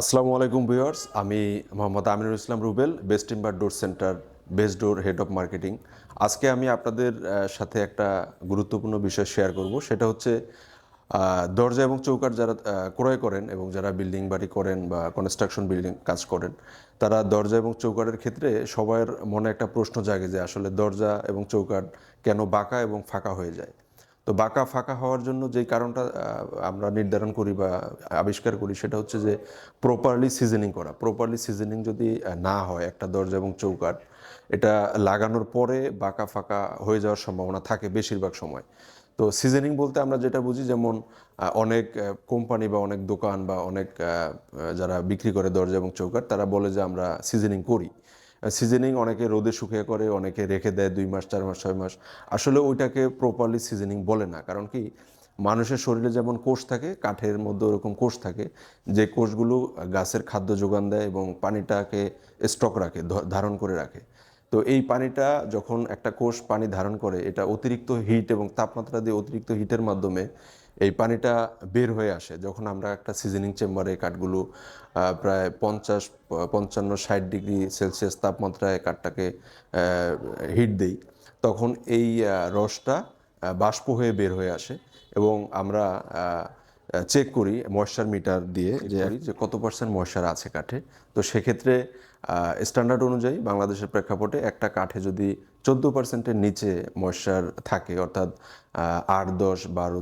আসসালামু আলাইকুম ভিউয়ার্স, আমি Mohammad Aminul Islam Rubel, best timber door centre, best door head of marketing. আজকে আমি আপনাদের সাথে একটা গুরুত্বপূর্ণ বিষয় শেয়ার করব। সেটা হচ্ছে দরজা এবং চৌকাঠ যারা ক্রয় করেন এবং যারা বিল্ডিং বাড়ি করেন বা কনস্ট্রাকশন বিল্ডিং কাজ করেন, তারা দরজা এবং চৌকাঠের ক্ষেত্রে সবার মনে একটা প্রশ্ন জাগে যে আসলে দরজা এবং চৌকাঠ কেন বাঁকা এবং ফাঁকা হয়ে যায়। তো বাঁকা ফাঁকা হওয়ার জন্য যেই কারণটা আমরা নির্ধারণ করি বা আবিষ্কার করি, সেটা হচ্ছে যে প্রপারলি সিজনিং করা। প্রপারলি সিজনিং যদি না হয় একটা দরজা এবং চৌকাঠ, এটা লাগানোর পরে বাঁকা ফাঁকা হয়ে যাওয়ার সম্ভাবনা থাকে বেশিরভাগ সময়। তো সিজনিং বলতে আমরা যেটা বুঝি, যেমন অনেক কোম্পানি বা অনেক দোকান বা অনেক যারা বিক্রি করে দরজা এবং চৌকাঠ, তারা বলে যে আমরা সিজনিং করি। সিজনিং অনেকে রোদে শুকিয়ে করে, অনেকে রেখে দেয় 2 মাস 4 মাস 6 মাস। আসলে ওইটাকে প্রপারলি সিজনিং বলে না। কারণ কি, মানুষের শরীরে যেমন কোষ থাকে, কাঠের মধ্যে ওরকম কোষ থাকে, যে কোষগুলো গাছের খাদ্য যোগান দেয় এবং পানিটাকে স্টক রাখে, ধারণ করে রাখে। তো এই পানিটা যখন একটা কোষ পানি ধারণ করে, এটা অতিরিক্ত হিট এবং তাপমাত্রা দিয়ে অতিরিক্ত হিটের মাধ্যমে এই পানিটা বের হয়ে আসে। যখন আমরা একটা সিজনিং চেম্বারে কাঠগুলো প্রায় 50 55 60 ডিগ্রি সেলসিয়াস তাপমাত্রায় কাঠটাকে হিট দেই, তখন এই রসটা বাষ্প হয়ে বের হয়ে আসে এবং আমরা চেক করি ময়েশ্চার মিটার দিয়ে যে কত পার্সেন্ট ময়েশ্চার আছে কাঠে। তো সেক্ষেত্রে স্ট্যান্ডার্ড অনুযায়ী বাংলাদেশের প্রেক্ষাপটে একটা কাঠে যদি 14%-এর নিচে ময়েশ্চার থাকে, অর্থাৎ 8 10 12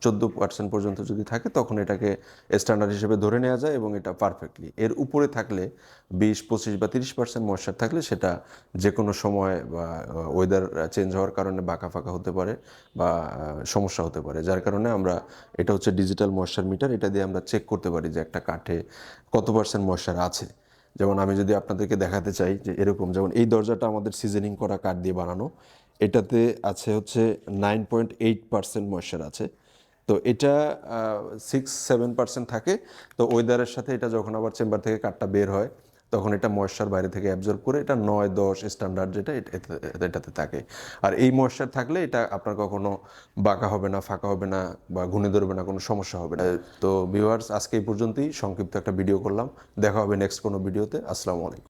14% পর্যন্ত যদি থাকে, তখন এটাকে স্ট্যান্ডার্ড হিসেবে ধরে নেওয়া যায় এবং এটা পারফেক্টলি। এর উপরে থাকলে 20 25 বা 30% ময়েশ্চার থাকলে সেটা যে কোনো সময় বা ওয়েদার চেঞ্জ হওয়ার কারণে বাঁকা ফাঁকা হতে পারে বা সমস্যা হতে পারে। যার কারণে আমরা, এটা হচ্ছে ডিজিটাল ময়েশ্চার মিটার, এটা দিয়ে আমরা চেক করতে পারি যে একটা কাঠে কত পার্সেন্ট ময়েশ্চার আছে। যেমন আমি যদি আপনাদেরকে দেখাতে চাই যে এরকম, যেমন এই দরজাটা আমাদের সিজনিং করা কাঠ দিয়ে বানানো, এটাতে আছে হচ্ছে 9.8% ময়েশ্চার আছে। তো এটা 6-7% থাকে। তো ওয়েদারের সাথে এটা যখন আবার চেম্বার থেকে কাঠটা বের হয়, তখন এটা ময়েশ্চার বাইরে থেকে অ্যাবজর্ব করে এটা 9-10 স্ট্যান্ডার্ড যেটা এটাতে থাকে। আর এই ময়েশ্চার থাকলে এটা আপনার কখনো বাঁকা হবে না, ফাঁকা হবে না বা ঘুনে ধরবে না, কোনো সমস্যা হবে না। তো ভিউয়ার্স, আজকে এই পর্যন্তই সংক্ষিপ্ত একটা ভিডিও করলাম। দেখা হবে নেক্সট কোনো ভিডিওতে। আসসালামু আলাইকুম।